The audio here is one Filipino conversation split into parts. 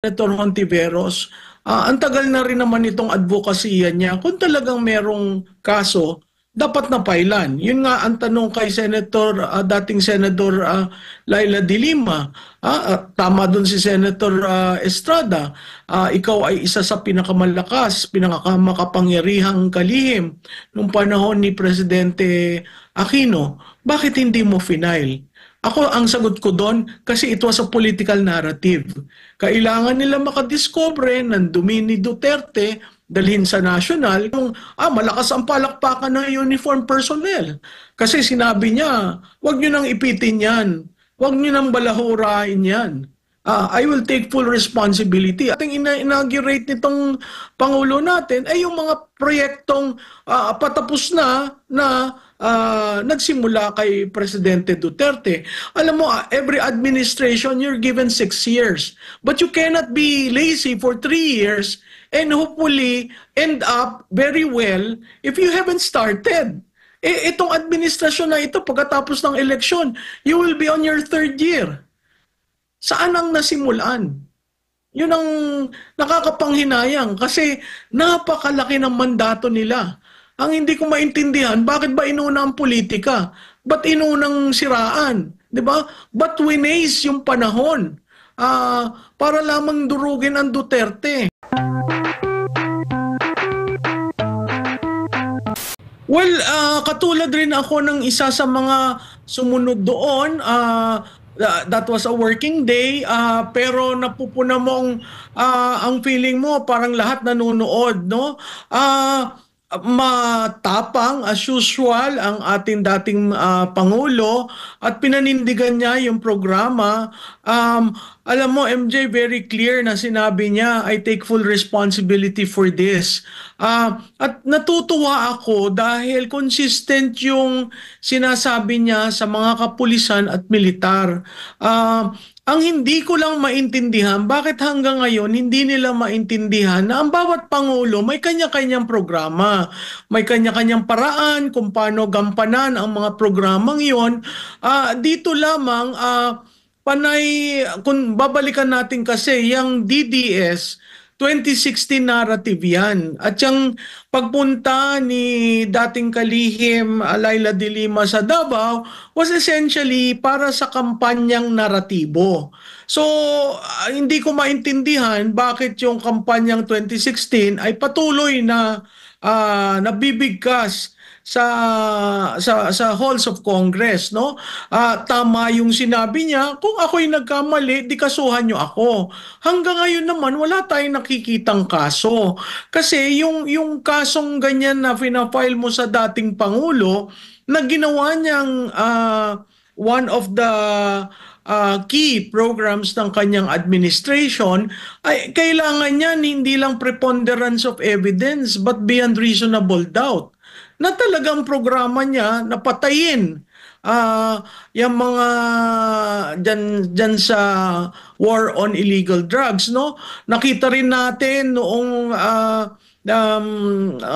Senator Hontiveros, ang tagal na rin naman itong advokasya niya. Kung talagang merong kaso, dapat na pailan. Yun nga ang tanong kay dating Senator Laila de Lima. Tama doon si Senator Estrada. Ikaw ay isa sa pinakamalakas, pinakamakapangyarihang kalihim nung panahon ni Presidente Aquino. Bakit hindi mo final? Ako, ang sagot ko doon, kasi it was a political narrative. Kailangan nila makadiscover ng dumi ni Duterte, dalhin sa national, yung malakas ang palakpakan ng uniform personnel. Kasi sinabi niya, wag niyo nang ipitin yan. Wag niyo nang balahurain yan. I will take full responsibility. Ating inaugurate nitong Pangulo natin ay yung mga proyektong patapos na nagsimula kay Presidente Duterte. Alam mo, every administration, you're given 6 years. But you cannot be lazy for 3 years and hopefully end up very well if you haven't started. Itong administrasyon na ito, pagkatapos ng eleksyon, you will be on your 3rd year. Saan ang nasimulan? Yun ang nakakapanghinayang kasi napakalaki ng mandato nila. Ang hindi ko maintindihan, bakit ba inuna ang politika? Ba't inunang siraan? Di ba? Ba't winaste yung panahon para lamang durugin ang Duterte? Well, katulad rin ako ng isa sa mga sumunod doon. That was a working day, pero napupuna mong ang feeling mo parang lahat nanonood, no? Matapang as usual ang ating dating Pangulo at pinanindigan niya yung programa. Alam mo, MJ, very clear na sinabi niya, I take full responsibility for this. At natutuwa ako dahil consistent yung sinasabi niya sa mga kapulisan at militar. Ang hindi ko lang maintindihan, bakit hanggang ngayon hindi nila maintindihan na ang bawat Pangulo may kanya-kanyang programa. May kanya-kanyang paraan kung paano gampanan ang mga programang yon. Dito lamang, panay, kung babalikan natin kasi, yung DDS, 2016 narrative yan. At yung pagpunta ni dating kalihim Laila de Lima sa Davao was essentially para sa kampanyang naratibo. So, hindi ko maintindihan bakit yung kampanyang 2016 ay patuloy na nabibigkas sa halls of Congress, no? Tama yung sinabi niya, kung ako'y nagkamali, di kasuhan niyo ako. Hanggang ngayon naman wala tayong nakikitang kaso. Kasi yung kasong ganyan na fina-file mo sa dating Pangulo, na ginawa niyang one of the key programs ng kanyang administration, ay kailangan niyan hindi lang preponderance of evidence but beyond reasonable doubt na talagang programa niya na patayin yung mga dyan sa war on illegal drugs, no? Nakita rin natin noong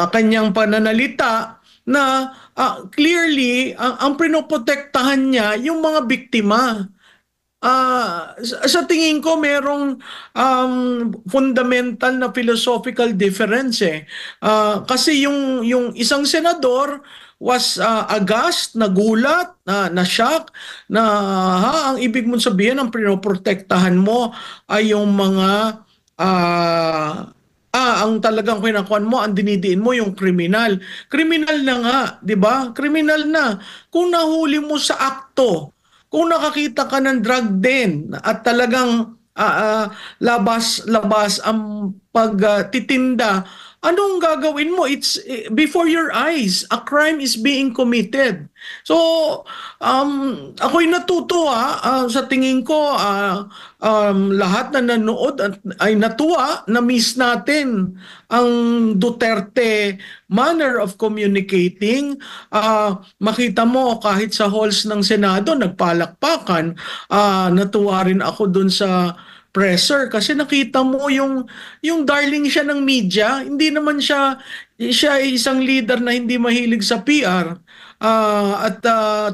kanyang pananalita na clearly ang pinoprotektahan niya yung mga biktima. Sa tingin ko merong fundamental na philosophical difference kasi yung isang senador was aghast, nagulat, na-shock na ang ibig mong sabihin ang pinoprotektahan mo ay yung mga ang talagang kinakuan mo, ang dinidiin mo yung kriminal. Kriminal na nga, 'di ba? Kriminal na. Kung nahuli mo sa akto, kung nakakita ka ng drug den at talagang labas ang pagtitinda, anong gagawin mo? It's before your eyes. A crime is being committed. So, ako'y natutuwa. Sa tingin ko, lahat na nanood ay natuwa. Na-miss natin ang Duterte manner of communicating. Makita mo kahit sa halls ng Senado nagpalakpakan. Natuwa rin ako dun sa presser kasi nakita mo yung darling siya ng media. Hindi naman siya ay isang leader na hindi mahilig sa PR. At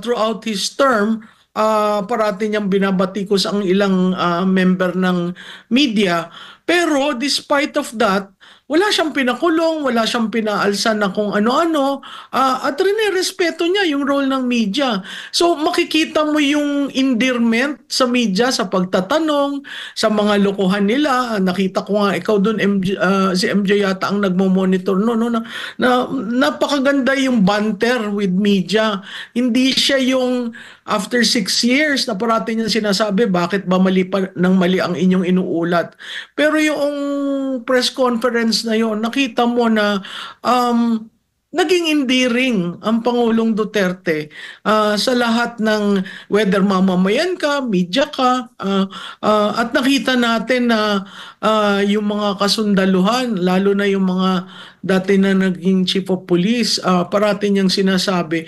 throughout his term parati niyang binabatikos ang ilang member ng media. Pero despite of that, wala siyang pinakulong, wala siyang pinaalsa na kung ano-ano, at respeto niya yung role ng media. So makikita mo yung endearment sa media sa pagtatanong, sa mga lokohan nila. Nakita ko nga ikaw doon, si MJ yata ang nagmo-monitor no, na napakaganda yung banter with media. Hindi siya yung after 6 years na parati niya sinasabi, bakit ba mali pa ng mali ang inyong inuulat. Pero yung press conference na yon, nakita mo na um, naging endearing ang Pangulong Duterte sa lahat ng whether mamamayan ka, media ka, at nakita natin na yung mga kasundaluhan, lalo na yung mga dati na naging chief of police, parati niyang sinasabi,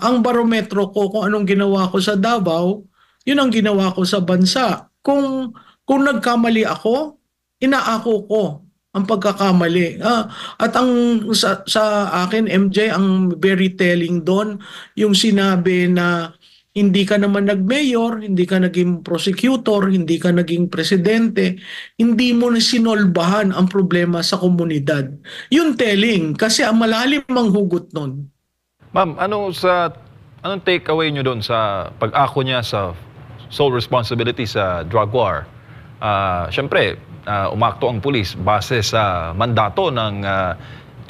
ang barometro ko kung anong ginawa ko sa Davao, yun ang ginawa ko sa bansa. Kung nagkamali ako, inaako ko ang pagkakamali. At sa akin, MJ, ang very telling doon, yung sinabi na hindi ka naman nag-mayor, hindi ka naging prosecutor, hindi ka naging presidente, hindi mo na sinolbahan ang problema sa komunidad. Yun telling, kasi ang malalim ang hugot nun. Ma'am, anong take away nyo doon sa pag-ako niya sa sole responsibility sa drug war? Siyempre, umakto ang pulis base sa mandato ng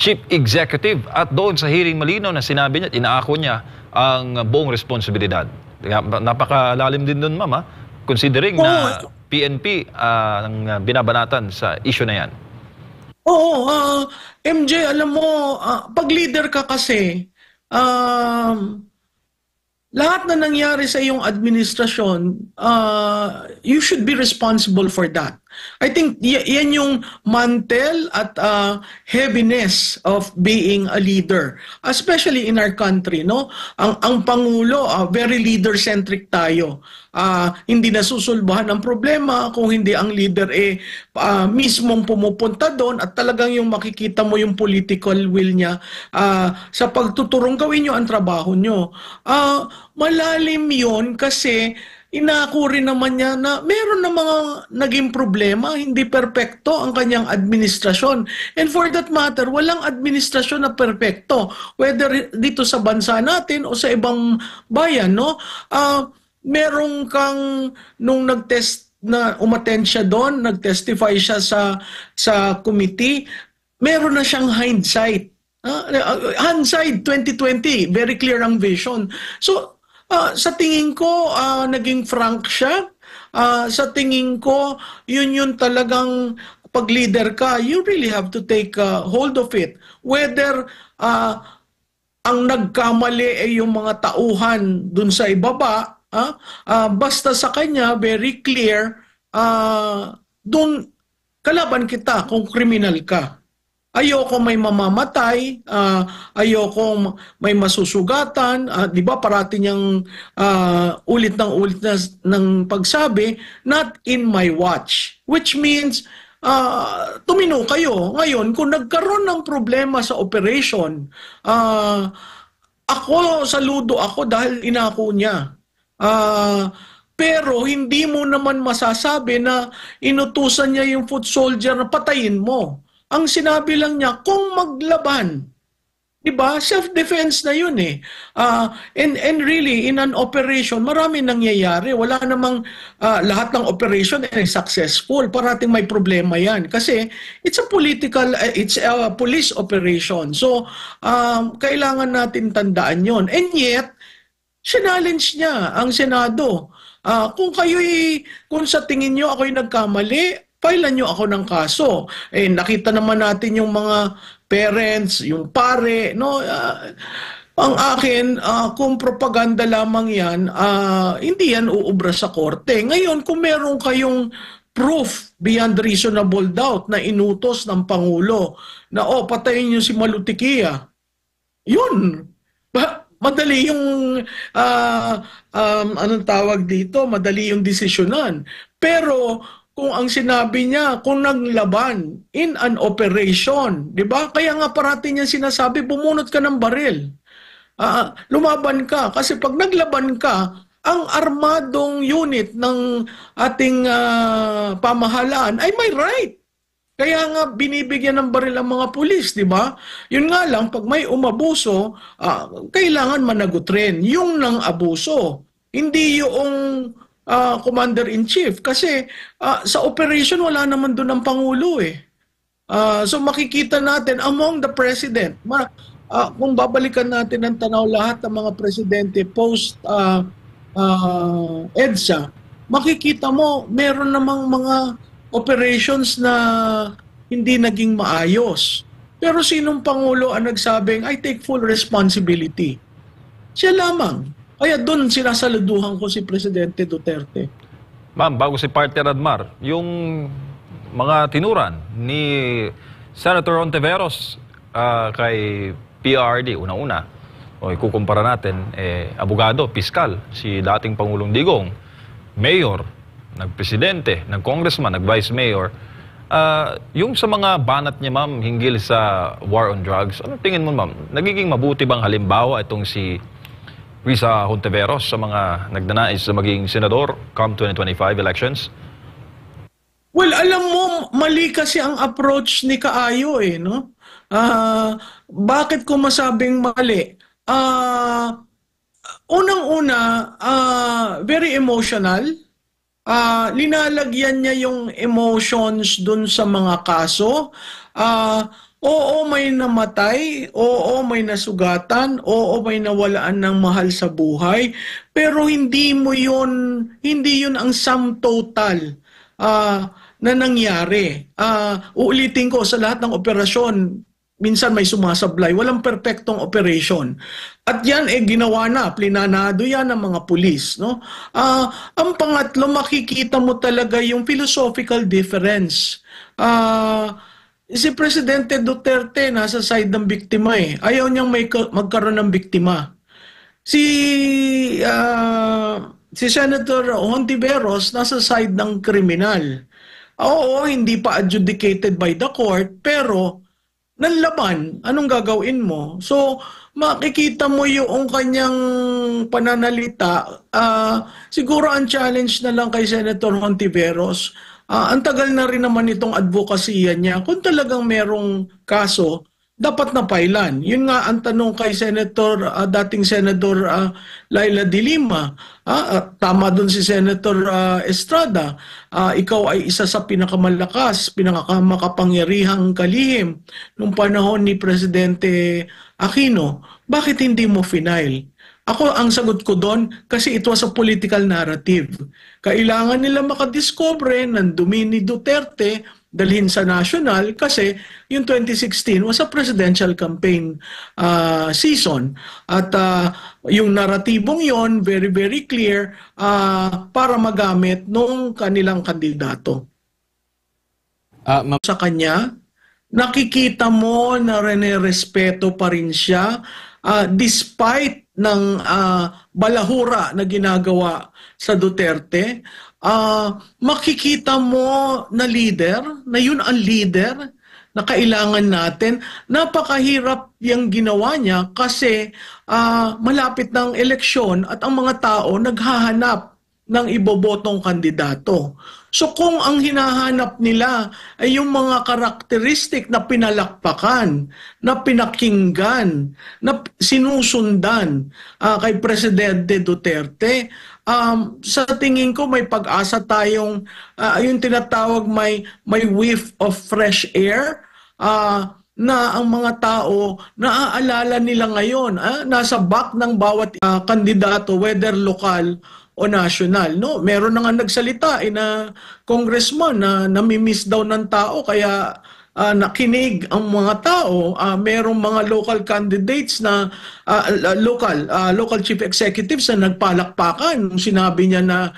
chief executive at doon sa hearing malinaw na sinabi niya, inaako niya ang buong responsibilidad. Napakalalim din doon, ma'am, considering na PNP ang binabanatan sa issue na yan. Oo, MJ, alam mo, pag leader ka kasi, lahat na nangyari sa iyong administrasyon, you should be responsible for that. I think yan yung mantle at heaviness of being a leader, especially in our country, no? Ang pangulo, very leader-centric tayo. Hindi nasusulbahan ang problema kung hindi ang leader mismong pumupunta doon at talagang yung makikita mo yung political will niya sa pagtuturong gawin nyo ang trabaho nyo. Malalim yon kasi inako rin naman niya na meron na mga naging problema, hindi perpekto ang kanyang administrasyon. And for that matter, walang administrasyon na perpekto, whether dito sa bansa natin o sa ibang bayan, no? Merong kang nung nag-test na umattend siya doon, nag-testify siya sa committee, meron na siyang hindsight. Hindsight 2020, very clear ang vision. So sa tingin ko, naging frank siya. Sa tingin ko, yun talagang pag-leader ka, you really have to take hold of it. Whether ang nagkamali ay yung mga tauhan dun sa ibaba, basta sa kanya, very clear, dun kalaban kita kung kriminal ka. Ayoko may mamamatay, ayoko may masusugatan, di ba parati niyang ulit ng ulit ng pagsabi, not in my watch. Which means, tumino kayo. Ngayon, kung nagkaroon ng problema sa operation, ako, saludo ako dahil inako niya. Pero hindi mo naman masasabi na inutusan niya yung foot soldier na patayin mo. Ang sinabi lang niya, kung maglaban, diba? Self-defense na yun eh. And really, in an operation, marami nangyayari. Wala namang lahat ng operation ay successful. Parating may problema yan. Kasi it's a police operation. So, kailangan natin tandaan yon. And yet, challenge niya ang Senado. Kung sa tingin nyo ako'y nagkamali, filean nyo ako ng kaso. Nakita naman natin yung mga parents, yung pare, no? Ang akin, kung propaganda lamang yan, hindi yan uubra sa korte. Ngayon, kung meron kayong proof beyond reasonable doubt na inutos ng Pangulo na, patayin nyo si Malutikia, yun. Madali yung, anong tawag dito, madali yung desisyonan. Pero, kung ang sinabi niya, kung naglaban in an operation, di ba? Kaya nga parati niya sinasabi, bumunot ka ng baril. Lumaban ka. Kasi pag naglaban ka, ang armadong unit ng ating pamahalaan ay may right. Kaya nga binibigyan ng baril ang mga pulis, di ba? Yun nga lang, pag may umabuso, kailangan managot rin. Yung ng abuso, hindi yung commander-in-chief. Kasi sa operation, wala naman doon ang Pangulo eh. So makikita natin, among the president, kung babalikan natin ang tanaw lahat ng mga presidente post EDSA, makikita mo, meron namang mga operations na hindi naging maayos. Pero sinong Pangulo ang nagsabing, I take full responsibility? Siya lamang. Kaya doon sinasaluduhan ko si Presidente Duterte. Ma'am, bago si Partner Admar, yung mga tinuran ni Senator Hontiveros kay PRD, unang-una, o ikukumpara natin, abogado, piskal, si dating Pangulong Digong, mayor, nagpresidente, nag-congressman, nag-vice mayor. Yung sa mga banat niya, ma'am, hinggil sa war on drugs, ano tingin mo, ma'am? Nagiging mabuti bang halimbawa itong si Risa Hontiveros sa mga nagnanais na maging senador come 2025 elections? Well, alam mo, mali kasi ang approach ni Kaayo eh, no? Bakit ko masabing mali? Unang-una, very emotional. Linalagyan niya yung emotions dun sa mga kaso. Oo, may namatay. Oo, may nasugatan. Oo, may nawalaan ng mahal sa buhay. Pero hindi yun ang sum total na nangyari. Uulitin ko, sa lahat ng operasyon, minsan may sumasablay. Walang perpektong operation. At yan, ginawa na. Plinanado yan ng mga pulis. No? Ang pangatlo, makikita mo talaga yung philosophical difference. Si Presidente Duterte, nasa side ng biktima eh. Ayaw niyang magkaroon ng biktima. Si Senator Hontiveros, nasa side ng kriminal. Oo, hindi pa adjudicated by the court, pero nanlaban, anong gagawin mo? So, makikita mo yung kanyang pananalita. Siguro ang challenge na lang kay Senator Hontiveros, ang tagal na rin naman itong advokasya niya. Kung talagang merong kaso, dapat na pailan. Yun nga ang tanong kay dating Senator Laila de Lima. Tama dun si Senator Estrada. Ikaw ay isa sa pinakamalakas, pinakamakapangyarihang kalihim nung panahon ni Presidente Aquino. Bakit hindi mo final? Ako, ang sagot ko doon, kasi it was a political narrative. Kailangan nila makadiscover ng dumi ni Duterte, dalhin sa national, kasi yung 2016 was a presidential campaign season. At yung naratibong yon very, very clear para magamit nung kanilang kandidato. Sa kanya, nakikita mo na respeto pa rin siya despite ng balahura na ginagawa sa Duterte. Makikita mo na leader, na yun ang leader na kailangan natin. Napakahirap yung ginawa niya kasi malapit ng eleksyon at ang mga tao naghahanap ng ibobotong kandidato. So kung ang hinahanap nila ay yung mga karakteristik na pinalakpakan, na pinakinggan, na sinusundan kay Presidente Duterte, sa tingin ko may pag-asa tayong yung tinatawag may whiff of fresh air na ang mga tao naaalala nila ngayon, nasa back ng bawat kandidato, whether lokal o national, no? Meron na nga nagsalita na congressman na namimiss daw ng tao kaya nakinig ang mga tao. Merong mga local candidates na local chief executives na nagpalakpakan nung sinabi niya na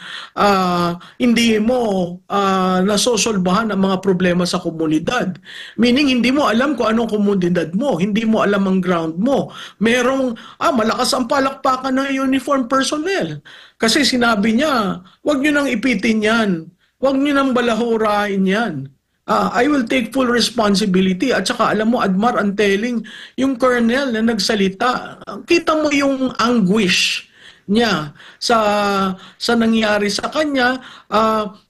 hindi mo nasosolbahan ang mga problema sa komunidad. Meaning, hindi mo alam kung anong komunidad mo, hindi mo alam ang ground mo. Merong malakas ang palakpakan ng uniform personnel. Kasi sinabi niya, huwag niyo nang ipitin yan. Huwag niyo nang balahurain yan. I will take full responsibility. At saka alam mo, Admar, ang telling, yung colonel na nagsalita, kita mo yung anguish niya sa nangyari sa kanya.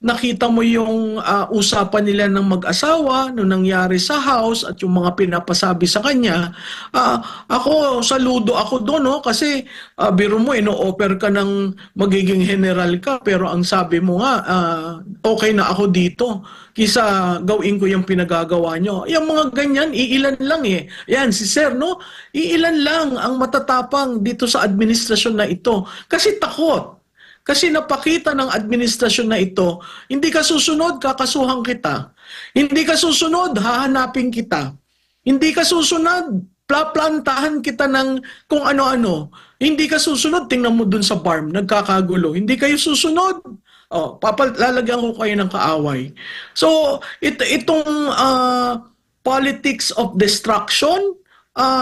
Nakita mo yung usapan nila ng mag-asawa no nangyari sa house at yung mga pinapasabi sa kanya. Ako saludo ako doon, no, kasi biro mo ino-offer ka ng magiging general ka pero ang sabi mo nga okay na ako dito kisa gawin ko yung pinagagawa nyo. Yung mga ganyan, iilan lang eh. Yan, si Sir, no? Iilan lang ang matatapang dito sa administrasyon na ito. Kasi takot. Kasi napakita ng administrasyon na ito, hindi ka susunod, kakasuhan kita. Hindi ka susunod, hahanapin kita. Hindi ka susunod, plantahan kita ng kung ano-ano. Hindi ka susunod, tingnan mo dun sa farm, nagkakagulo. Hindi kayo susunod, lalagyan ko kayo ng kaaway. So, itong politics of destruction,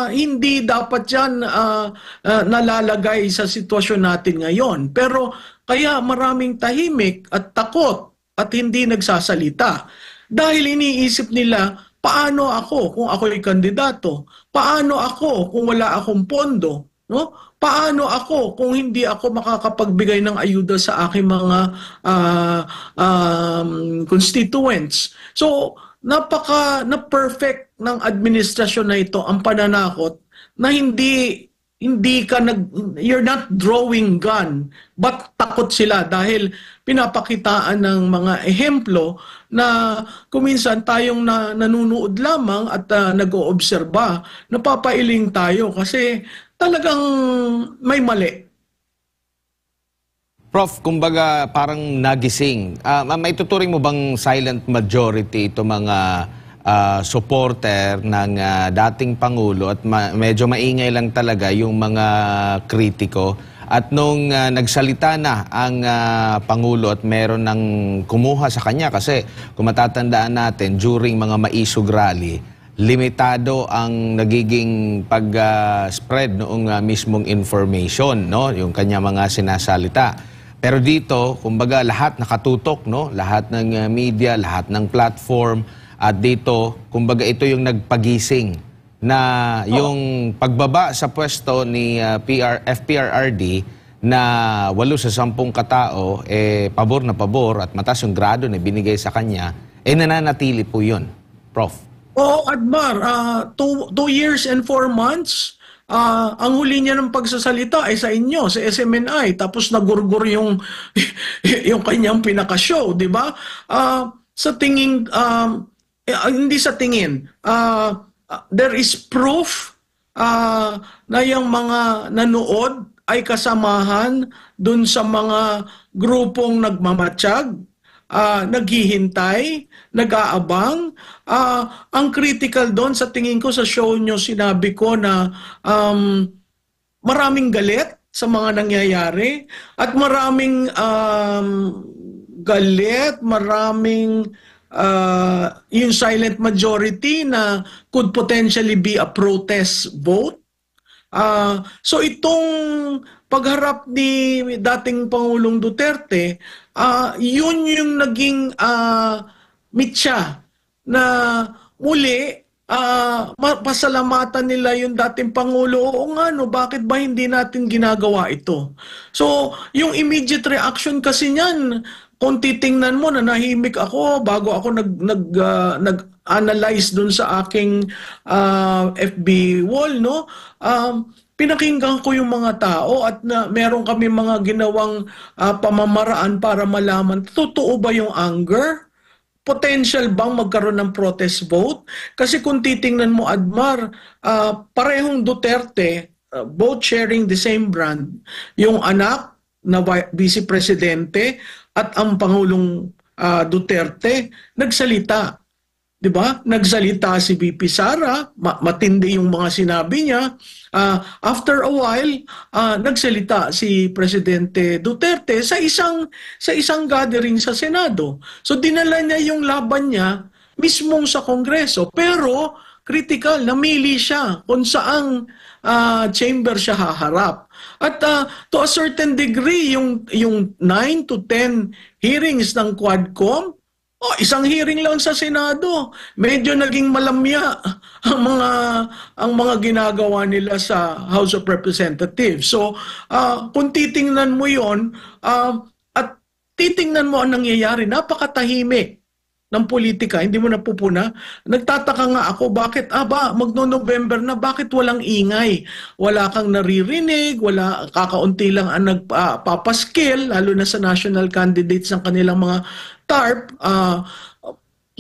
hindi dapat yan nalalagay sa sitwasyon natin ngayon. Pero kaya maraming tahimik at takot at hindi nagsasalita. Dahil iniisip nila, paano ako kung ako'y kandidato? Paano ako kung wala akong pondo? No? Paano ako kung hindi ako makakapagbigay ng ayuda sa aking mga constituents? So, na-perfect ng administrasyon na ito ang pananakot na you're not drawing gun, but takot sila dahil pinapakitaan ng mga ehemplo na kuminsan tayong nanunood lamang at nag-oobserba, napapailing tayo kasi talagang may mali. Prof, kumbaga parang nagising. May tuturing mo bang silent majority ito mga supporter ng dating Pangulo at medyo maingay lang talaga yung mga kritiko? At nung nagsalita na ang Pangulo at meron ng kumuha sa kanya kasi kung matatandaan natin during mga maisog rally, limitado ang nagiging pag-spread noong mismong information, no? Yung kanya mga sinasalita. Pero dito, kumbaga lahat nakatutok, no? Lahat ng media, lahat ng platform. At dito, kumbaga ito yung nagpagising na yung pagbaba sa pwesto ni FPRRD na 8 sa 10 katao, pabor na pabor at mataas yung grado na binigay sa kanya, nananatili po yun, Prof. Admar, 2 years and 4 months, ang huli niya ng pagsasalita ay sa inyo, sa SMNI, tapos nagurgur yung, yung kanyang pinaka-show, di ba? Sa tingin, hindi sa tingin, there is proof na yung mga nanood ay kasamahan dun sa mga grupong nagmamatsyag, naghihintay, nag-aabang. Ang critical doon, sa tingin ko sa show nyo, sinabi ko na maraming galit sa mga nangyayari at maraming galit, maraming yung silent majority na could potentially be a protest vote. So itong pagharap ni dating Pangulong Duterte, yun yung naging mitya na muli pasalamatan nila yung dating Pangulo. Oo nga, no, bakit ba hindi natin ginagawa ito? So yung immediate reaction kasi niyan, kung titingnan mo, nanahimik ako bago ako nag-analyze dun sa aking FB wall, no? Pinakinggan ko yung mga tao at meron kami mga ginawang pamamaraan para malaman, totoo ba yung anger? Potential bang magkaroon ng protest vote? Kasi kung titingnan mo, Admar, parehong Duterte, both sharing the same brand, yung anak na Vice Presidente at ang Pangulong Duterte, nagsalita. Diba? Nagsalita si VP Sara, matindi yung mga sinabi niya. After a while, nagsalita si Presidente Duterte sa isang gathering sa Senado. So dinala niya yung laban niya mismong sa Kongreso. Pero critical, namili siya kung saang chamber siya haharap. At to a certain degree, yung 9 to 10 hearings ng Quadcom, Oh, isang hearing lang sa Senado. Medyo naging malamya ang mga ginagawa nila sa House of Representatives. So, kung titingnan mo 'yon, at titingnan mo ang nangyayari, napakatahimik ng politika, hindi mo napupuna. Nagtataka nga ako, bakit, magno-November na, bakit walang ingay? Wala kang naririnig, kakaunti lang ang nagpapaskil, lalo na sa national candidates ng kanilang mga TARP.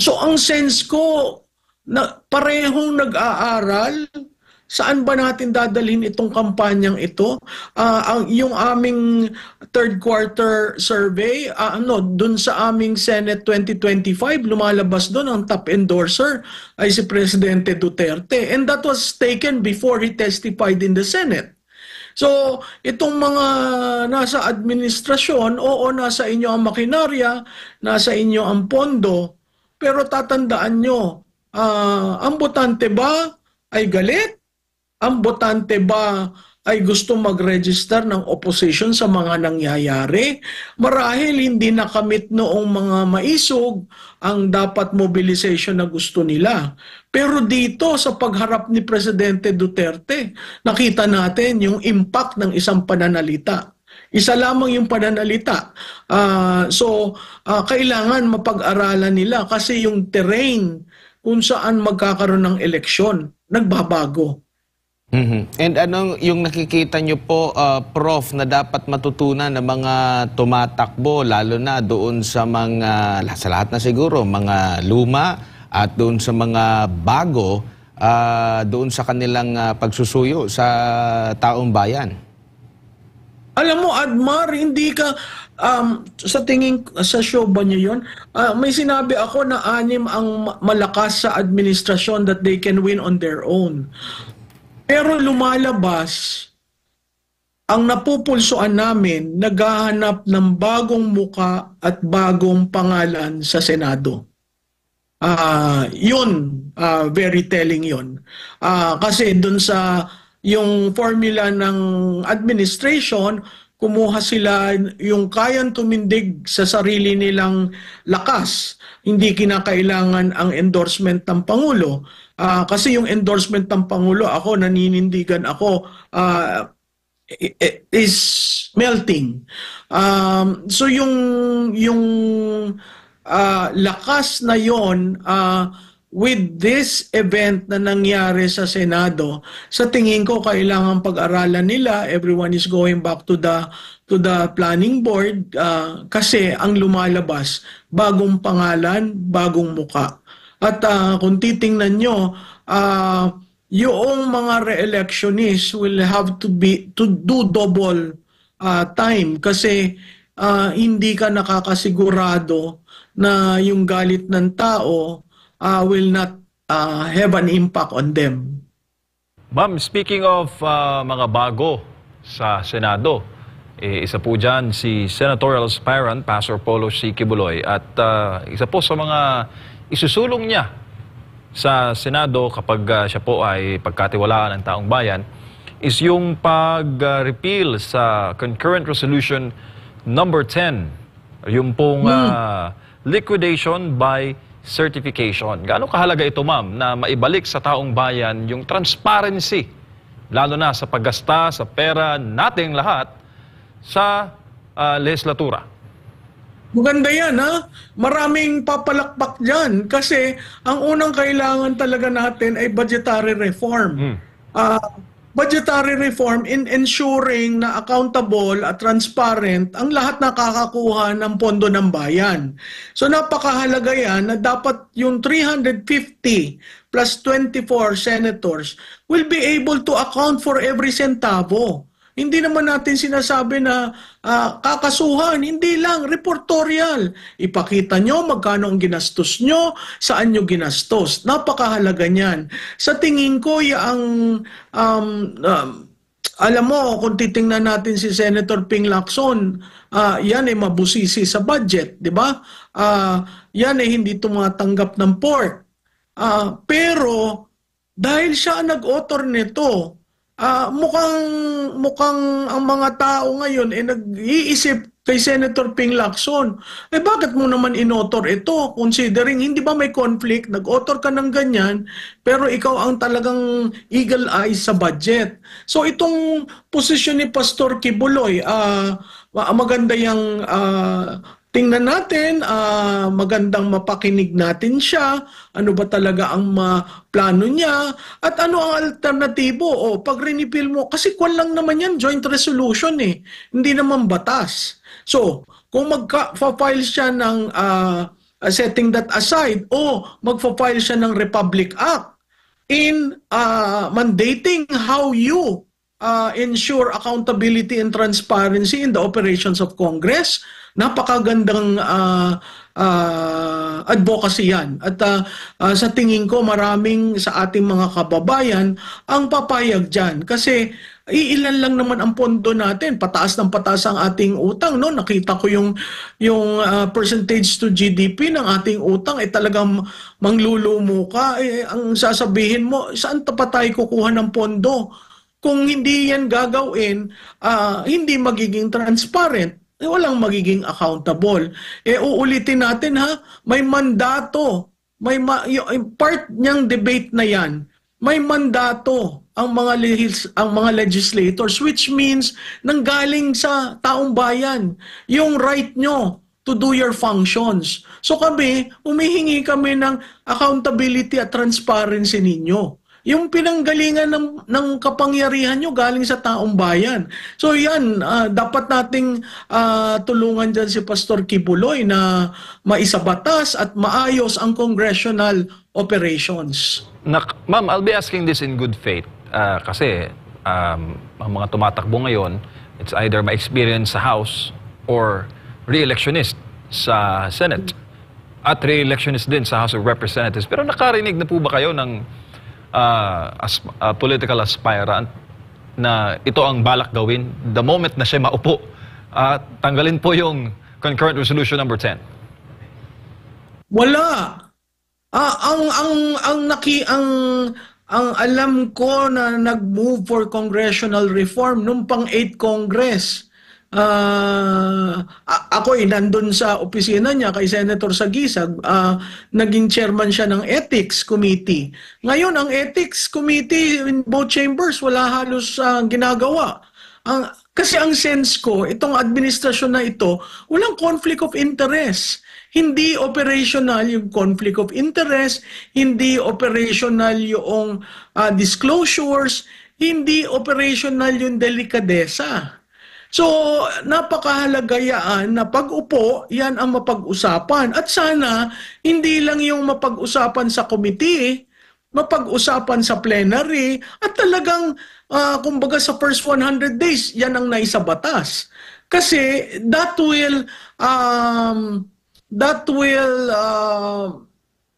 So ang sense ko, na parehong nag-aaral, saan ba natin dadalhin itong kampanyang ito? Yung aming third quarter survey, dun sa aming Senate 2025, lumalabas doon ang top endorser ay si Presidente Duterte. And that was taken before he testified in the Senate. So, itong mga nasa administrasyon, oo, nasa inyo ang makinarya, nasa inyo ang pondo, pero tatandaan nyo, ang botante ba ay galit? Ang botante ba ay gusto mag-register ng opposition sa mga nangyayari? Marahil hindi nakamit noong mga maisog ang dapat mobilization na gusto nila. Pero dito sa pagharap ni Presidente Duterte, nakita natin yung impact ng isang pananalita. Isa lamang yung pananalita. So, kailangan mapag-aralan nila kasi yung terrain kung saan magkakaroon ng eleksyon, nagbabago. And anong yung nakikita nyo po, Prof, na dapat matutunan ng mga tumatakbo, lalo na doon sa mga, sa lahat na siguro, mga luma at doon sa mga bago, doon sa kanilang pagsusuyo sa taong bayan? Alam mo, Admar, hindi ka, sa tingin, sa show ba niyo yun? May sinabi ako na 6 ang malakas sa administrasyon that they can win on their own. Pero lumalabas, ang napupulsuan namin, naghahanap ng bagong muka at bagong pangalan sa Senado. Yun, very telling yun. Kasi dun sa yung formula ng administration, kumuha sila yung kayang tumindig sa sarili nilang lakas. Hindi kinakailangan ang endorsement ng Pangulo. Kasi yung endorsement ng Pangulo, ako, naninindigan ako, is melting. So yung lakas na yon, with this event na nangyari sa Senado, sa tingin ko kailangan pag-aralan nila. Everyone is going back to the planning board, kasi ang lumalabas, bagong pangalan, bagong muka. At kung titingnan nyo, yung mga re-electionists will have to do double time kasi hindi ka nakakasigurado na yung galit ng tao will not have an impact on them. Ma'am, speaking of mga bago sa Senado, isa po dyan si senatorial aspirant Pastor Polo C. Kibuloy at isa po sa mga isusulong niya sa Senado kapag siya po ay pagkatiwalaan ng taong bayan is yung pag-repeal sa Concurrent Resolution number 10, yung pong liquidation by certification. Gaano kahalaga ito, ma'am, na maibalik sa taong bayan yung transparency, lalo na sa paggasta sa pera nating lahat sa legislatura? Maganda yan, ha? Maraming papalakpak dyan kasi ang unang kailangan talaga natin ay budgetary reform. Budgetary reform in ensuring na accountable at transparent ang lahat nakakakuha ng pondo ng bayan. So napakahalaga yan na dapat yung 350 plus 24 senators will be able to account for every centavo. Hindi naman natin sinasabi na kakasuhan, hindi lang, reportorial. Ipakita nyo magkano ang ginastos nyo, saan nyo ginastos. Napakahalaga niyan. Sa tingin ko, alam mo, kung titingnan natin si Senator Ping Lacson, yan ay mabusisi sa budget, di ba? Yan ay hindi tumatanggap ng pork. Pero, dahil siya ang nag-author nito, mukhang ang mga tao ngayon nag-iisip kay Senator Ping Lacson. Bakit mo naman inotor ito? Considering, hindi ba may conflict? Nag-author ka ng ganyan, pero ikaw ang talagang eagle eyes sa budget. So itong posisyon ni Pastor Kibuloy, maganda yung tingnan natin, magandang mapakinig natin siya, ano ba talaga ang plano niya, at ano ang alternatibo. Pag rinipil mo, kasi kwan lang naman yan, joint resolution hindi naman batas. So, kung magka-file siya ng setting that aside, o magfa-file siya ng Republic Act in mandating how you ensure accountability and transparency in the operations of Congress, napakagandang advocacy yan. At sa tingin ko, maraming sa ating mga kababayan ang papayag dyan. Kasi iilan lang naman ang pondo natin. Pataas ng pataas ang ating utang. No? Nakita ko yung percentage to GDP ng ating utang, talagang manglulumo ka. Ang sasabihin mo, saan pa tayo kukuha ng pondo? Kung hindi yan gagawin, hindi magiging transparent. Walang magiging accountable. Uulitin natin may mandato. Yung part niyang debate na yan, may mandato ang mga legislators, which means nanggaling sa taong bayan yung right nyo to do your functions. So humihingi kami ng accountability at transparency ninyo. Yung pinanggalingan ng kapangyarihan nyo galing sa taong bayan. So yan, dapat nating tulungan dyan si Pastor Kibuloy na maisabatas at maayos ang congressional operations. Ma'am, I'll be asking this in good faith. Kasi ang mga tumatakbo ngayon, it's either ma-experience sa House or re-electionist sa Senate. At re-electionist din sa House of Representatives. Pero nakarinig na po ba kayo ng political aspirant na ito ang balak gawin the moment na siya maupo at tanggalin po yung concurrent resolution number 10? Wala. Ang alam ko na nag-move for congressional reform nung pang 8 Congress. Ako nandun sa opisina niya kay Senator Sagisag, naging chairman siya ng Ethics Committee. Ngayon, ang Ethics Committee in both chambers, wala halos ginagawa. Kasi ang sense ko, itong administrasyon na ito, walang conflict of interest. Hindi operational yung conflict of interest, hindi operational yung disclosures, hindi operational yung delikadesa. So, napakahalaga yan na pag-upo, yan ang mapag-usapan. At sana, hindi lang yung mapag-usapan sa committee, mapag-usapan sa plenary, at talagang, kumbaga sa first 100 days, yan ang naisabatas. Kasi that will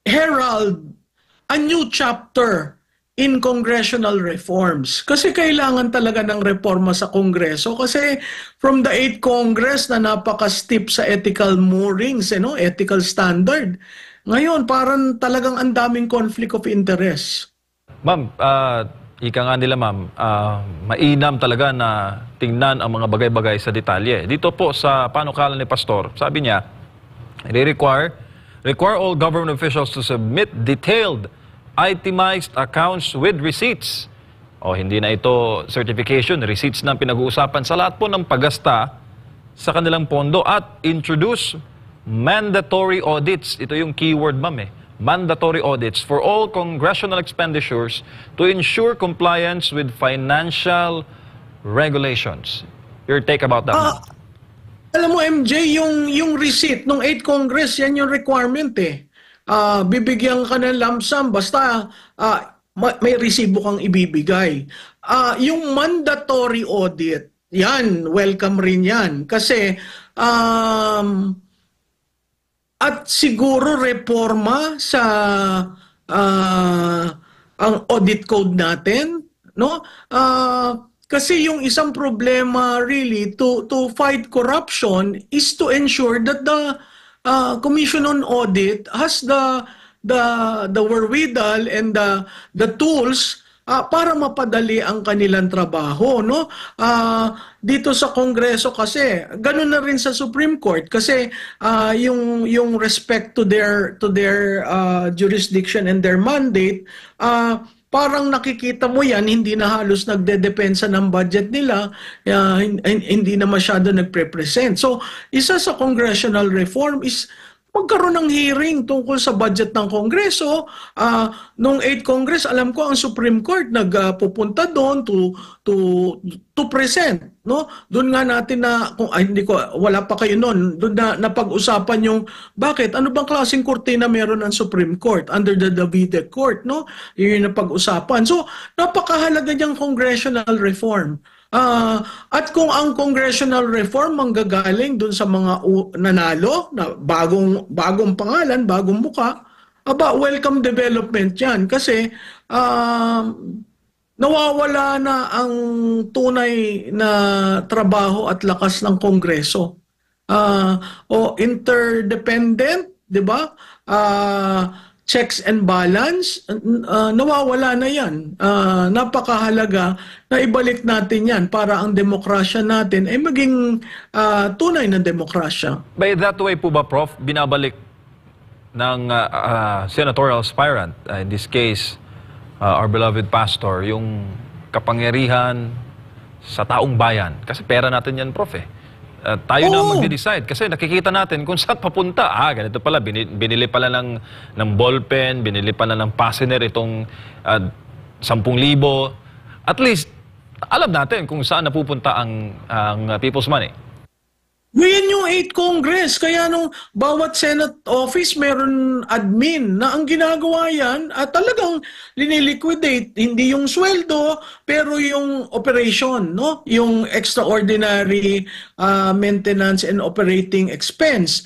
herald a new chapter in congressional reforms. Kasi kailangan talaga ng reforma sa Kongreso. Kasi from the 8th Congress na napaka-steep sa ethical moorings, ethical standard. Ngayon, parang talagang ang daming conflict of interest. Ma'am, ika nga nila ma'am, mainam talaga na tingnan ang mga bagay-bagay sa detalye. Dito po sa panukala ni Pastor, sabi niya, require all government officials to submit detailed itemized accounts with receipts. Hindi na ito certification, receipts na pinag-uusapan sa lahat po ng paggasta sa kanilang pondo at introduce mandatory audits. Ito yung keyword, ma'am mandatory audits for all congressional expenditures to ensure compliance with financial regulations. Your take about that, ma'am? Alam mo, MJ, yung receipt ng 8th Congress, yan yung requirement bibigyan ka ng lump sum basta may resibo kang ibibigay. Yung mandatory audit, yan, welcome rin yan. Kasi, at siguro reforma sa ang audit code natin, no? Kasi yung isang problema really to fight corruption is to ensure that the Commission on Audit has the wherewithal and the tools para mapadali ang kanilang trabaho, no? Dito sa Kongreso kasi ganun na rin sa Supreme Court kasi yung respect to their jurisdiction and their mandate, parang nakikita mo yan, hindi na halos nagdedepensa ng budget nila, hindi na masyado nagpre-present. So, isa sa congressional reform is magkaroon ng hearing tungkol sa budget ng Kongreso. Noong 8th Congress, alam ko ang Supreme Court nagpupunta doon to present, no? Doon nga natin na kung hindi ko wala pa kayo noon, doon na napag-usapan yung bakit ano bang klaseng kurtina meron ng Supreme Court under the Davidic Court, no? Yun yung napag-usapan. So, napakahalaga niyang congressional reform. At kung ang congressional reform manggagaling dun sa mga nanalo na bagong pangalan, bagong muka, welcome development yan kasi nawawala na ang tunay na trabaho at lakas ng Kongreso. Interdependent, di ba? Checks and balance, nawawala na yan. Napakahalaga na ibalik natin yan para ang demokrasya natin ay maging tunay na demokrasya. By that way po ba, Prof, binabalik ng senatorial aspirant, in this case, our beloved pastor, yung kapangyarihan sa taong bayan? Kasi pera natin yan, Prof, eh. Tayo na magde-decide kasi nakikita natin kung saan papunta. Ganito pala, binili pala ng ballpen, binili pala ng fastener itong 10,000. At least, alam natin kung saan napupunta ang people's money. Ngayon yung 8th Congress, kaya nung bawat Senate office meron admin na ang ginagawa yan at talagang liniliquidate, hindi yung sweldo pero yung operation, no? Yung extraordinary maintenance and operating expense.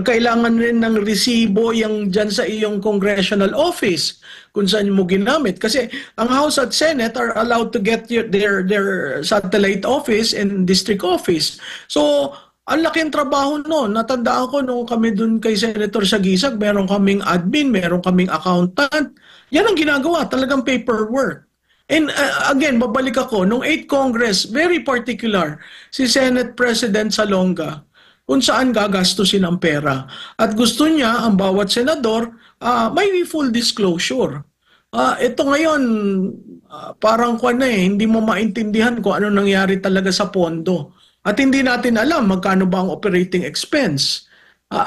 Kailangan rin ng resibo yung dyan sa iyong congressional office kung saan mo ginamit. Kasi ang House at Senate are allowed to get their satellite office and district office. So, ang laking trabaho noon. Natandaan ko nung kami dun kay Senator Sagisag, meron kaming admin, meron kaming accountant. Yan ang ginagawa, talagang paperwork. And again, babalik ako, nung 8th Congress, very particular, si Senate President Salonga, kung saan gagastusin ang pera. At gusto niya, ang bawat senador, may full disclosure. Ito ngayon, parang hindi mo maintindihan kung ano nangyari talaga sa pondo. At hindi natin alam magkano ba ang operating expense.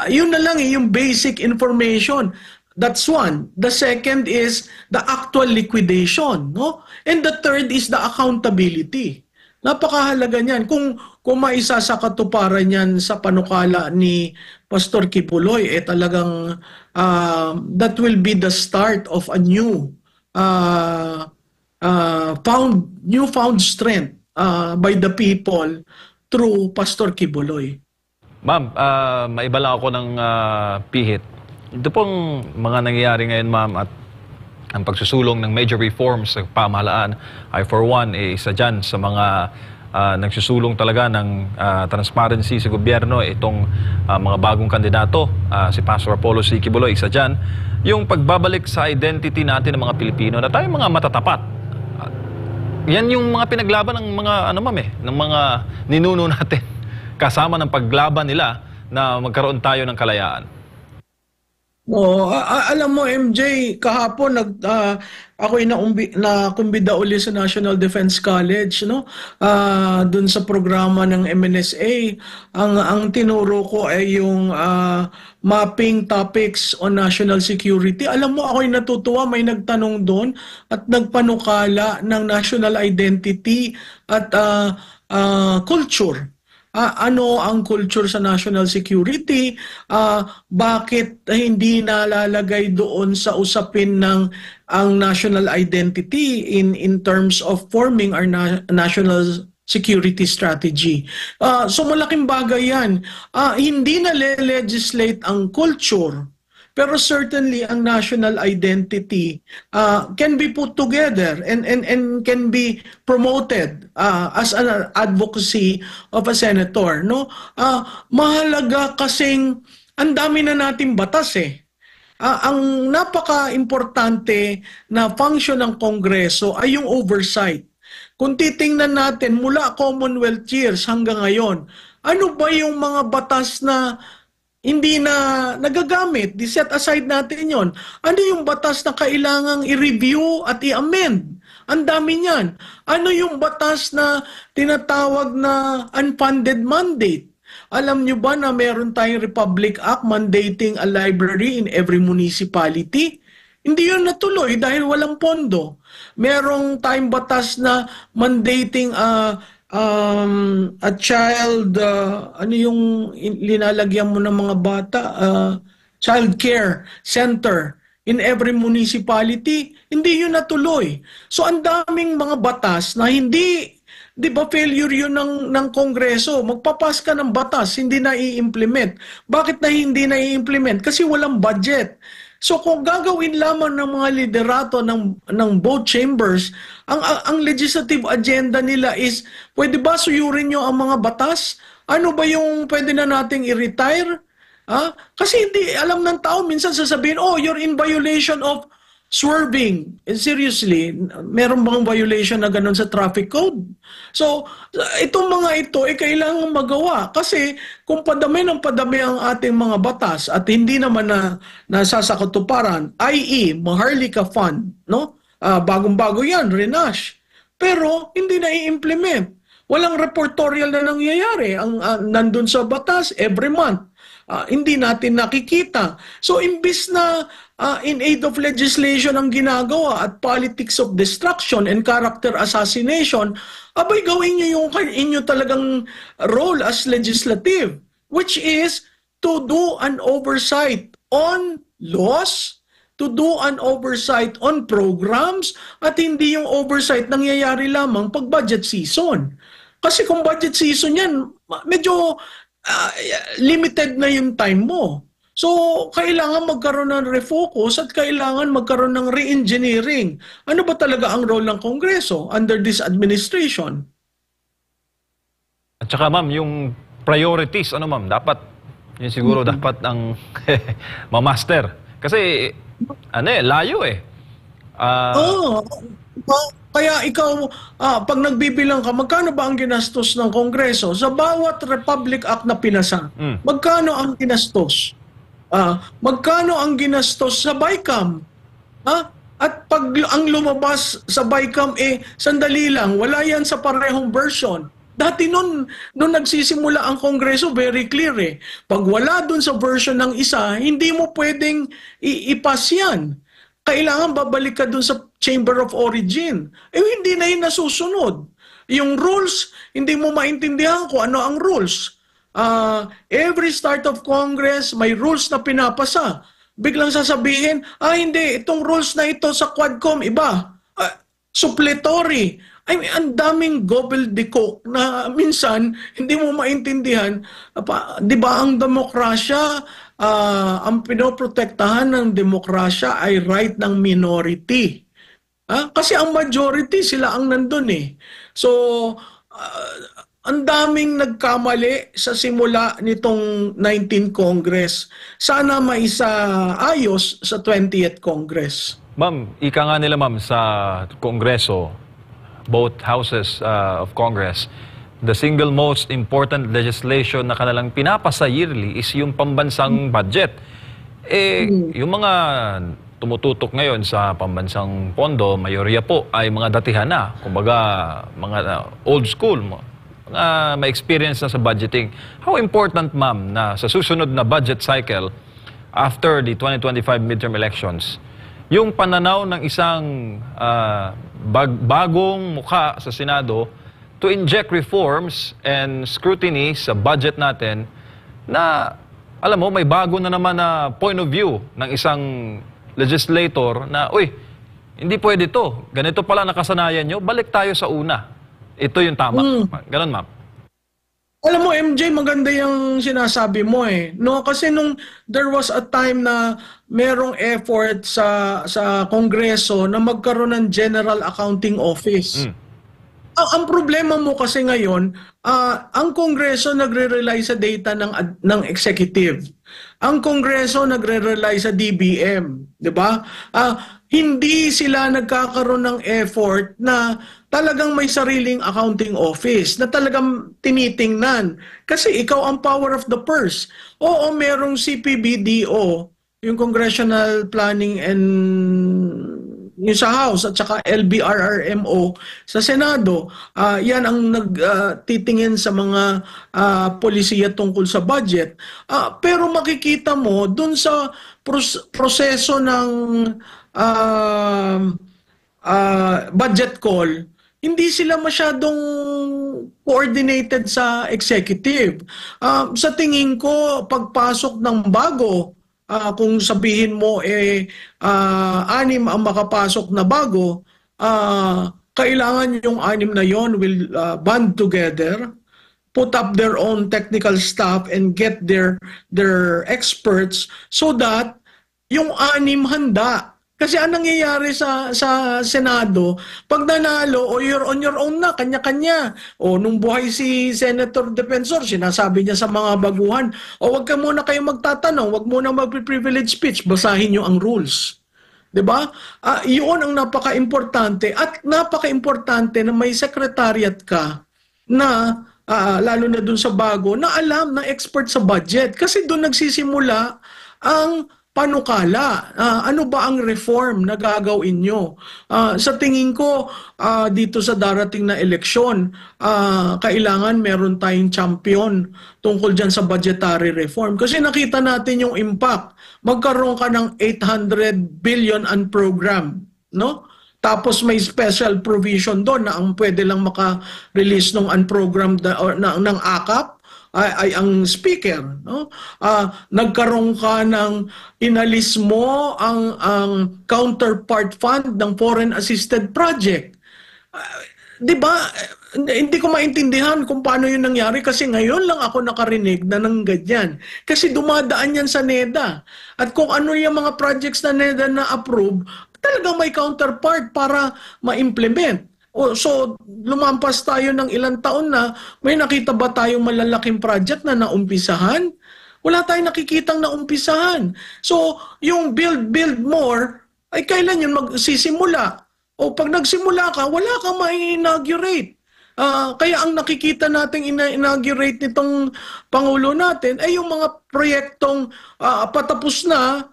Yun na lang, yung basic information. That's one. The second is the actual liquidation, no? And the third is the accountability. Napakahalaga niyan. Kung maisa sa katuparan yan sa panukala ni Pastor Kibuloy, talagang that will be the start of a newfound strength by the people through Pastor Kibuloy. Ma'am, maiba lang ako ng pihit. Ito pong mga nangyayari ngayon, ma'am, at ang pagsusulong ng major reforms sa pamahalaan ay for one, isa dyan sa mga nagsusulong talaga ng transparency sa gobyerno, itong mga bagong kandidato, si Pastor Apollo C. Kibuloy, isa dyan, yung pagbabalik sa identity natin ng mga Pilipino na tayo mga matatapat. Yan yung mga pinaglaban ng mga, ng mga ninuno natin, kasama ng paglaban nila na magkaroon tayo ng kalayaan. Alam mo, MJ, kahapon ako'y nakumbida uli sa National Defense College, no? Doon sa programa ng MNSA. Ang tinuro ko ay yung mapping topics on national security. Alam mo, ako'y natutuwa, may nagtanong doon at nagpanukala ng national identity at culture. Ano ang culture sa national security, bakit hindi nalalagay doon sa usapin ng ang national identity in terms of forming our national security strategy. So malaking bagay yan. Hindi na legislate ang culture, pero certainly ang national identity can be put together and can be promoted as an advocacy of a senator, no? Mahalaga kasing ang dami na nating batas ang napaka-importante na function ng Kongreso ay yung oversight. Kung titingnan natin mula Commonwealth years hanggang ngayon, ano ba yung mga batas na hindi na nagagamit? Di-set aside natin yon. Ano yung batas na kailangang i-review at i-amend? Ang dami niyan. Ano yung batas na tinatawag na unfunded mandate? Alam nyo ba na meron tayong Republic Act mandating a library in every municipality? Hindi yun natuloy dahil walang pondo. Merong tayong batas na mandating a child, ano yung linalagyan mo ng mga bata, child care center in every municipality. Hindi yun natuloy. So ang daming mga batas na hindi, di ba failure yun ng Kongreso? Magpapas ka ng batas, hindi na i-implement. Bakit na hindi na i-implement? Kasi walang budget. So kung gagawin lamang ng mga liderato ng both chambers, ang legislative agenda nila is, pwede ba suyurin nyo ang mga batas? Ano ba yung pwede na nating i-retire? Kasi hindi alam ng tao, minsan sasabihin, oh, you're in violation of swerving. Seriously, meron bang violation na ganun sa traffic code? So, itong mga ito ay kailangan magawa kasi kung padami ng padami ang ating mga batas at hindi naman na nasasakatuparan, i.e. Maharlika Fund, no? Bagong-bago yan, renash. Pero hindi na i-implement. Walang reportorial na nangyayari. Nandun sa batas every month. Hindi natin nakikita. So, imbis na in aid of legislation ang ginagawa at politics of destruction and character assassination, abay gawin nyo yung inyo talagang role as legislative, which is to do an oversight on laws, to do an oversight on programs, at hindi yung oversight nangyayari lamang pag budget season. Kasi kung budget season yan, medyo limited na yung time mo. So, kailangan magkaroon ng refocus at kailangan magkaroon ng re-engineering. Ano ba talaga ang role ng Kongreso under this administration? At saka ma'am, yung priorities, ano ma'am, dapat, yun siguro dapat ang mamaster. Kasi, layo eh. Kaya ikaw, pag nagbibilang ka, magkano ba ang ginastos ng Kongreso? Sa bawat Republic Act na pinasa, magkano ang ginastos? Magkano ang ginastos sa BICAM? At pag ang lumabas sa BICAM, sandali lang, wala yan sa parehong version. Dati nun nagsisimula ang Kongreso, very clear eh. Pag wala dun sa version ng isa, hindi mo pwedeng ipas yan. Kailangan babalik ka dun sa Chamber of Origin. Hindi na yun nasusunod. Yung rules, hindi mo maintindihan kung ano ang rules. Every start of Congress, may rules na pinapasa. Biglang sasabihin, hindi, itong rules na ito sa Quadcom, iba. Suppletory. I mean, ang daming gobbledygook na minsan hindi mo maintindihan. Di ba ang demokrasya, ang pinoprotektahan ng demokrasya ay right ng minority. Kasi ang majority, sila ang nandun eh. So, ang daming nagkamali sa simula nitong 19th Congress. Sana maisaayos sa 20th Congress. Ma'am, ika nga nila ma'am sa Kongreso, both houses of Congress, the single most important legislation na kanilang pinapasa yearly is yung pambansang budget. Yung mga tumututok ngayon sa pambansang pondo, mayorya po ay mga datihan na. Kumbaga, mga old school, may experience na sa budgeting. How important, ma'am, na sa susunod na budget cycle after the 2025 midterm elections, yung pananaw ng isang bagong mukha sa Senado to inject reforms and scrutiny sa budget natin na, alam mo, may bago na naman na point of view ng isang legislator na, hindi pwede to. Ganito pala nakasanayan nyo, balik tayo sa una. Ito yung tama. Ganun, ma'am. Alam mo, MJ, maganda yung sinasabi mo eh. No, kasi nung there was a time na merong effort sa Kongreso na magkaroon ng General Accounting Office. Ang problema mo kasi ngayon, ang Kongreso nagre-rely sa data ng executive. Ang Kongreso nagre-rely sa DBM, 'di ba? Hindi sila nagkakaroon ng effort na talagang may sariling accounting office na talagang tinitingnan. Kasi ikaw ang power of the purse. Oo, merong CPBDO, yung Congressional Planning and yung sa House at saka LBRRMO sa Senado, yan ang nagtitingin sa mga polisiya tungkol sa budget. Pero makikita mo dun sa proseso ng budget call, hindi sila masyadong coordinated sa executive. Sa tingin ko, pagpasok ng bago, kung sabihin mo anim ang makapasok na bago, kailangan yung anim na yon will band together, put up their own technical staff and get their experts so that yung anim handa. Kasi anong nangyayari sa Senado, pag nanalo, o you're on your own na, kanya-kanya. O nung buhay si Senator Defensor, sinasabi niya sa mga baguhan, o wag ka muna kayo magtatanong, wag muna mag-privilege speech, basahin niyo ang rules. 'Di ba? Iyon ang napaka-importante, at napaka-importante na may secretariat ka na lalo na dun sa bago, na alam, na expert sa budget. Kasi dun nagsisimula ang panukala. Ano ba ang reform na gagawin nyo? Sa tingin ko, dito sa darating na eleksyon, kailangan meron tayong champion tungkol dyan sa budgetary reform. Kasi nakita natin yung impact. Magkaroon ka ng 800 billion unprogrammed, no? Tapos may special provision doon na ang pwede lang maka-release ng unprogrammed ng AKAP ay ang speaker, no? Nagkaroon ka ng inalis mo ang counterpart fund ng foreign assisted project. 'Di ba? Hindi ko maintindihan kung paano 'yun nangyari, kasi ngayon lang ako nakarinig na ng ganyan. Kasi dumadaan yan sa NEDA. At kung ano yung mga projects na NEDA na approve, talagang may counterpart para ma-implement. So, lumampas tayo ng ilang taon na, may nakita ba tayong malalaking project na naumpisahan? Wala tayong nakikitang naumpisahan. So, yung build more, ay kailan yun magsisimula? O pag nagsimula ka, wala kang ma-inaugurate. Kaya ang nakikita nating inaugurate nitong Pangulo natin ay yung mga proyektong patapos na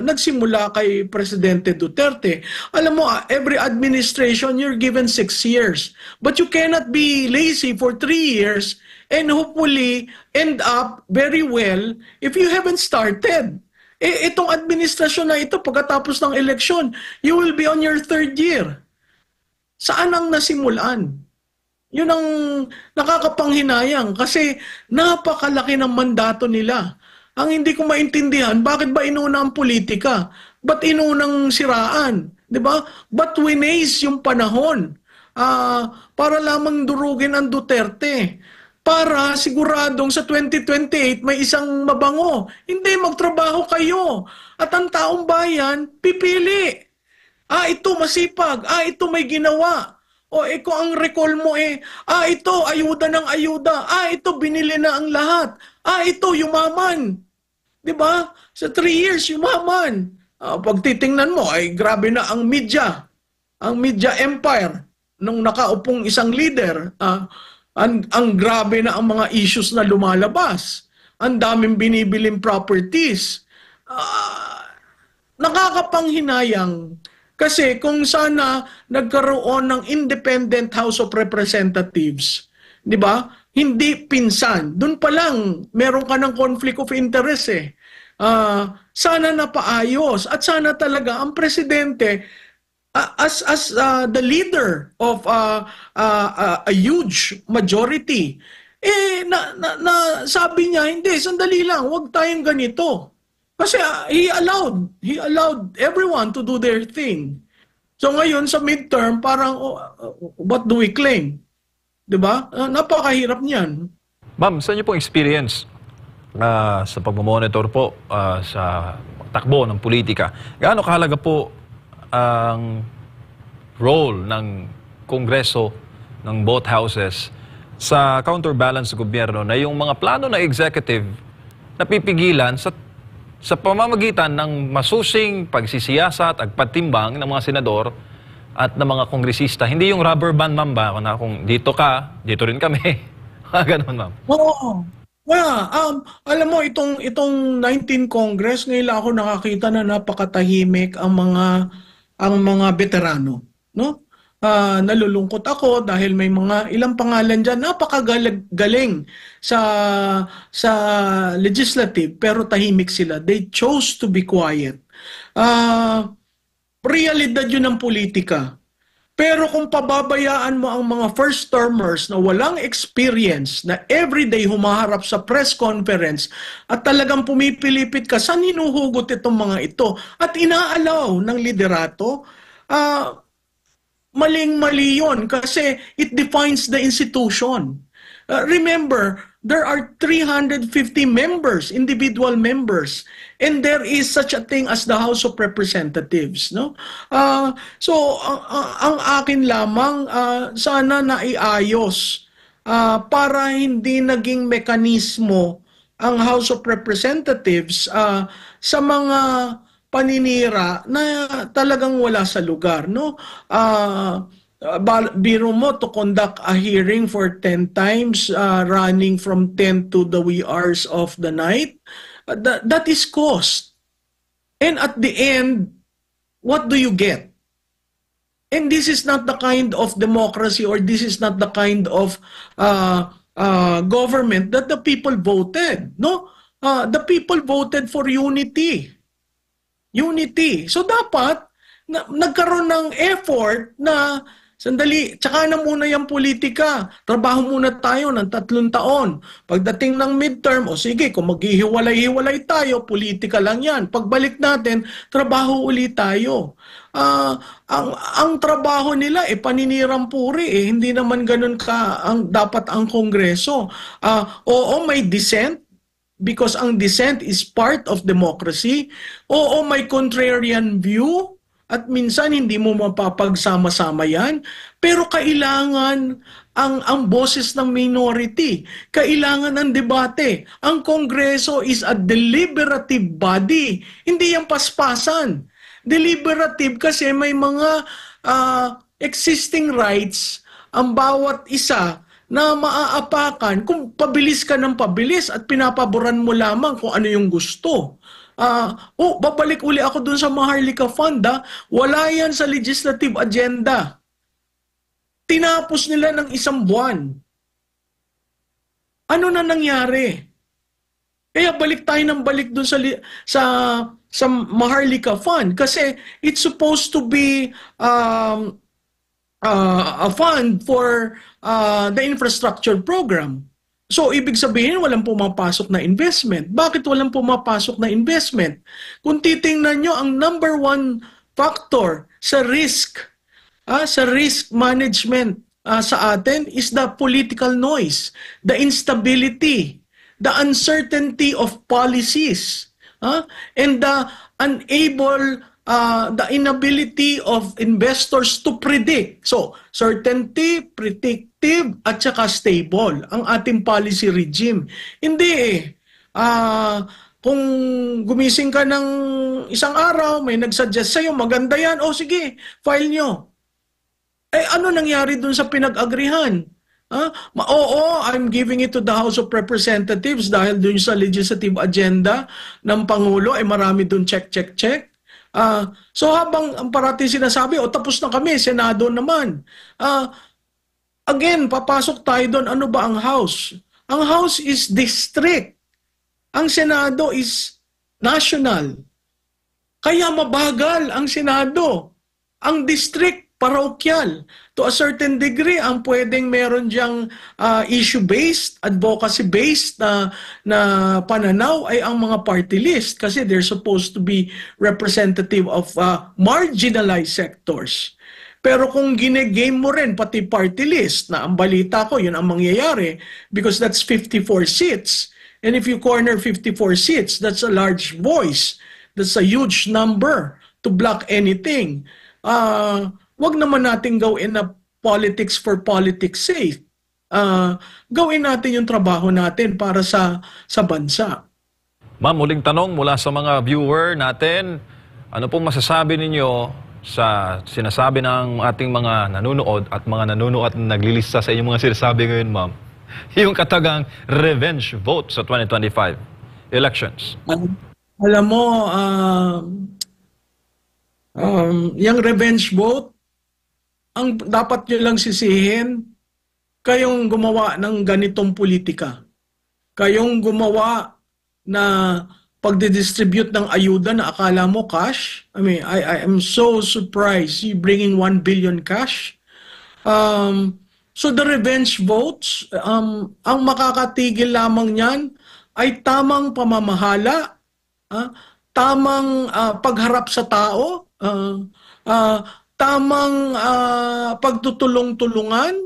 nagsimula kay Presidente Duterte. Alam mo, every administration, you're given 6 years. But you cannot be lazy for 3 years and hopefully end up very well if you haven't started. Itong administrasyon na ito, pagkatapos ng eleksyon, you will be on your 3rd year. Saan ang nasimulan? Yun ang nakakapanghinayang, kasi napakalaki ng mandato nila. Ang hindi ko maintindihan, bakit ba inuna ang politika? Ba't inunang siraan? 'Di ba? Ba't winaste yung panahon para lamang durugin ang Duterte? Para siguradong sa 2028 may isang mabango. Hindi, magtrabaho kayo. At ang taong bayan, pipili. Ito masipag. Ito may ginawa. O kung ang recall mo ito, ayuda ng ayuda. Ito, binili na ang lahat. Ito, yumaman. 'Di ba? Sa 3 years, yumaman. Pag titingnan mo, ay grabe na ang media empire nung nakaupong isang leader. Ang grabe na ang mga issues na lumalabas. Ang daming binibiling properties. Nakakapanghinayang. Kasi kung sana nagkaroon ng independent House of Representatives, 'di ba? Hindi pinsan. Doon pa lang meron ka ng conflict of interest sana napaayos, at sana talaga ang presidente as the leader of a huge majority sabi niya, hindi, sandali lang, huwag tayong ganito. Kasi he allowed everyone to do their thing. So ngayon sa midterm, parang what do we claim? 'Di ba? Napakahirap niyan. Ma'am, sa inyo pong experience sa pagmamonitor po sa takbo ng politika, gaano kahalaga po ang role ng Kongreso, ng both houses, sa counterbalance sa gobyerno na yung mga plano ng executive napipigilan sa pamamagitan ng masusing pagsisiyasat at pagtimbang ng mga senador at ng mga kongresista. Hindi yung rubber band, ma'am, ba? Kung dito ka, dito rin kami. Ganun, ma'am. Oo. Alam mo itong 19 Congress, ngayon lang ako nakakita na napakatahimik ang mga veterano, no? Nalulungkot ako dahil may mga ilang pangalan diyan napakagaling sa legislative pero tahimik sila. They chose to be quiet. Realidad yun ng politika. Pero kung pababayaan mo ang mga first-termers na walang experience, na everyday humaharap sa press conference at talagang pumipilipit ka, saan hinuhugot itong mga ito? At inaalaw ng liderato, maling-mali yun kasi it defines the institution. Remember, there are 350 members, individual members, and there is such a thing as the House of Representatives, no? So ang akin lamang sana naiayos para hindi naging mekanismo ang House of Representatives sa mga paninira na talagang wala sa lugar, no? Biro mo to conduct a hearing for 10 times, running from 10 to the wee hours of the night. That is cost. And at the end, what do you get? And this is not the kind of democracy, or this is not the kind of government that the people voted. No, the people voted for unity. Unity. So dapat nagkaroon ng effort na sandali, tsaka na muna yung politika. Trabaho muna tayo ng 3 taon. Pagdating ng midterm, o sige, kung maghihiwalay-hiwalay tayo, politika lang yan. Pagbalik natin, trabaho ulit tayo. Ang trabaho nila, paninirang puri. Hindi naman ganun dapat ang Kongreso. Oo, may dissent, because ang dissent is part of democracy. Oo, may contrarian view, at minsan hindi mo mapapagsama-sama yan, pero kailangan ang boses ng minority. Kailangan ng debate. Ang Kongreso is a deliberative body. Hindi yan paspasan. Deliberative kasi may mga existing rights ang bawat isa na maaapakan kung pabilis ka ng pabilis at pinapaboran mo lamang kung ano yung gusto. Babalik uli ako dun sa Maharlika Fund. Wala yan sa legislative agenda. Tinapos nila ng 1 buwan. Ano na nangyari? Kaya balik tayo ng balik dun sa Maharlika Fund kasi it's supposed to be a fund for the infrastructure program. So, ibig sabihin, walang pumapasok na investment. Bakit walang pumapasok na investment? Kung titingnan nyo, ang number 1 factor sa risk management sa atin is the political noise, the instability, the uncertainty of policies, and the inability of investors to predict. So, certainty, predictive, at saka stable ang ating policy regime. Hindi kung gumising ka ng isang araw, may nagsuggest sa'yo, maganda yan, sige, file nyo. Ano nangyari dun sa pinag-agrihan? Oo, I'm giving it to the House of Representatives dahil dun sa legislative agenda ng Pangulo, marami dun check. So habang ang parati sinasabi, tapos na kami, Senado naman. Again, papasok tayo doon, ano ba ang House? Ang House is district. Ang Senado is national. Kaya mabagal ang Senado. Ang district, parochial. To a certain degree, ang pwedeng meron diyang issue-based, advocacy-based na pananaw ay ang mga party list kasi they're supposed to be representative of marginalized sectors. Pero kung ginegame mo rin pati party list, na ang balita ko, yun ang mangyayari because that's 54 seats. And if you corner 54 seats, that's a large voice. That's a huge number to block anything. Wag naman natin gawin na politics for politics sake. Gawin natin yung trabaho natin para sa bansa. Ma'am, muling tanong mula sa mga viewer natin. Ano pong masasabi ninyo sa sinasabi ng ating mga nanonood at mga nanonood na naglilista sa inyong mga sinasabi ngayon, ma'am? Yung katagang revenge vote sa 2025 elections. Alam mo, yung revenge vote, ang dapat nyo lang sisihin, kayong gumawa ng ganitong politika. Kayong gumawa na pagdidistribute ng ayuda na akala mo cash. I mean, I am so surprised you bringing 1 billion cash. So the revenge votes, ang makakatigil lamang niyan ay tamang pamamahala, tamang pagharap sa tao, tamang pagtutulong-tulungan,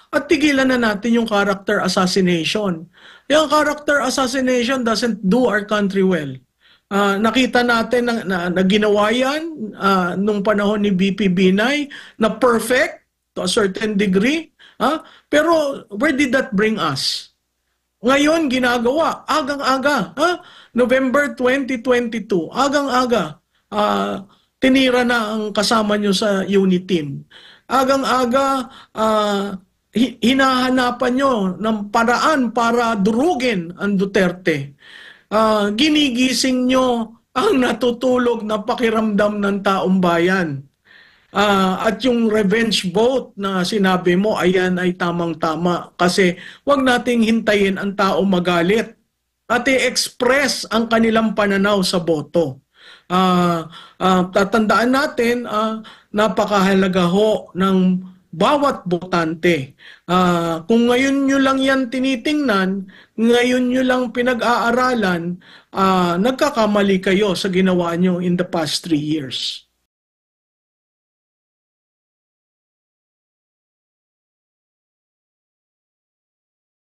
at tigilan na natin yung character assassination. Yung character assassination doesn't do our country well. Nakita natin na ginawa yan nung panahon ni BP Binay na perfect to a certain degree. Pero where did that bring us? Ngayon, ginagawa, agang-aga, November 2022, agang-aga, tinira na ang kasama nyo sa unit team. Agang-aga, hinahanapan nyo ng paraan para durugin ang Duterte. Ginigising nyo ang natutulog na pakiramdam ng taong bayan. At yung revenge vote na sinabi mo, ayan ay tamang-tama. Kasi wag nating hintayin ang tao magalit at i-express ang kanilang pananaw sa boto. Tatandaan natin, napakahalaga ho ng bawat botante. Kung ngayon nyo lang yan tinitingnan, ngayon nyo lang pinag-aaralan, nagkakamali kayo sa ginawa nyo in the past 3 years.